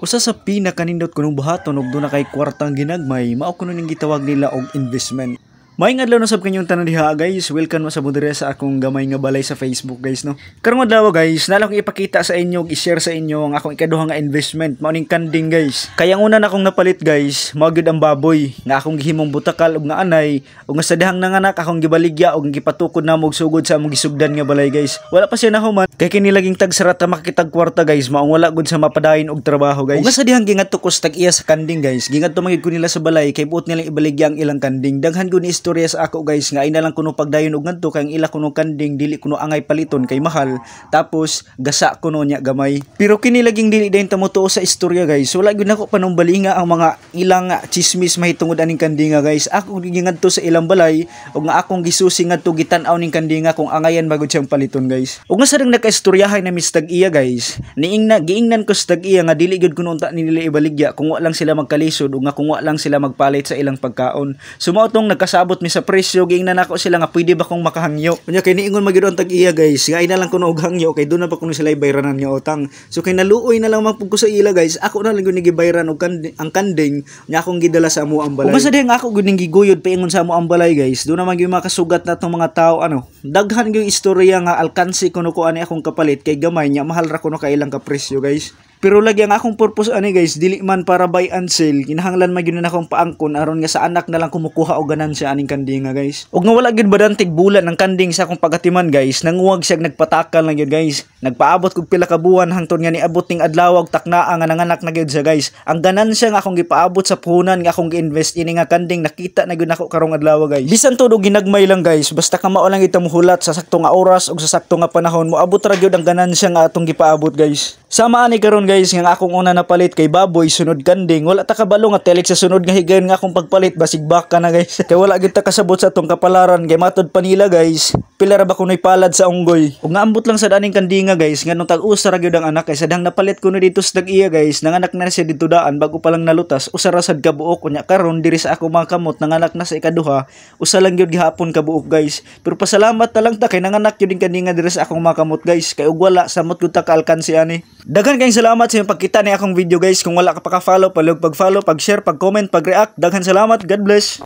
Usa sa pinakanindot kunong buhaton ug doon na kay kwartang ginagmay, mao kuno ning gitawag nila og investment. Maayong adlaw na sab kanyong tanan diha guys. Welcome mo sa budire sa akong gamay nga balay sa Facebook guys no. Karong adlaw guys, nala akong ipakita sa inyo ug i-share sa inyo ang akong ikaduha nga investment, mao ning kanding guys. Kaya ang una na akong napalit guys, mao gyud ang baboy nga akong gihimong butakal ug nga anay ug nga sa dihang nanganak akong gibaligya ug gipatukod na og sugod sa among gisugdan nga balay guys. Wala pa siya nahuman kay kini laging tagsarat na makakitag kwarta guys, maong wala gud sa mapadayon og trabaho guys. Ug nga sa dihang gingadto ko tag iya sa kanding guys, gingadto magid ko nila sa balay kay buot nilang ibaligya ang ilang kanding. Daghan gud ni istorya sa ako guys nga ina lang kuno pagdayon og ngadto kay ang ila kuno kanding dili kuno angay paliton kay mahal, tapos gasa kuno nya gamay. Pero kini laging dili dayon tamutuo sa istorya guys. Wala gyud nako panumbalinga ang mga ilang chismis mahitungod aning kandinga guys. Ako gingadto sa ilang balay ug nga akong gisusi ngadto gitan-aw ning kandinga kung angayan bagod siyang paliton guys. Ug nga sa nakaistoryahay na mistag iya guys, giingnan ko sa tag iya nga dili gyud kuno unta nila ibaligya kung wa lang sila magkalisod ug nga kung wa lang sila magpalit sa ilang pagkaon. Sumao tong nagkasabot mi sa presyo, giingnan nako sila nga pwede ba kong makahangyo. Unya kay niingon magyud ang tag iya guys, nga ina lang kuno og hangyo kay doon na pa kuno sila ibayranan nga utang. So kay naluoy na lang mapug ko sa ila guys, ako na lang gyud gibayran og ang kanding nya akong gidala sa amo ang balay. Ug sa dihang ako gyud ning giguyod paingon sa amo ang balay guys, doon na man gyud makasugat natong mga tao daghan gyud istorya nga alkansi kuno ko ani akong kapalit kay gamay nya mahal ra kuno kay ilang ka presyo guys. Pero lagi ang akong purpose ani guys, dili man para buy and sell, kinahanglan man gyud na akong paangkon aron nga sa anak na lang kumukuha og ganansya aning kandinga guys. Ug nga wala gyud badantig bulan ang kanding sa akong pagatiman guys, nanguwag siya nagpatakal lang gyud guys. Nagpaabot kog pila ka buwan hangtod nga niabot ning adlaw ug taknaa nga nanganak na gyud siya guys. Ang ganansya nga akong gipaabot sa puhunan nga akong gi-invest ini nga kanding nakita na gyud nako karong adlaw guys. Bisan todo ginagmay lang guys, basta ka mao lang ita muhulat sa sakto nga oras ug sa sakto nga panahon, moabot ra gyud ang ganansya nga atong gipaabot guys. Sama ani karon guys nga akong una napalit kay baboy sunod kanding, wala ta kabalo nga telik sa sunod nga higayon nga akong pagpalit basig baka na guys. Kay wala gyud ta kasabot sa atong kapalaran kay matud pa nila guys, pila ra ba kunoy palad sa unggoy. Ug nga ambot lang sa daning kandinga guys nga nung tag-usa ra gyud ang anak kay sadang napalit kuno dito sa dag-iya guys, nanganak na siya dito daan bago pa lang nalutas, usa ra sad ka buok unya karon diri sa ako mga kamot nanganak na sa ikaduha, usa lang gyud gihapon ka buok guys. Pero pasalamat ta lang ta kay nanganak gyud ding kandinga diri sa akong mga kamot guys, kay ug wala samot gyud ta kaalkansi ani. Daghan kayong salamat sa inyong pagkita ni akong video guys. Kung wala ka pa ka-follow, pag-follow, pag-share, pag-comment, pag-react. Daghan salamat. God bless.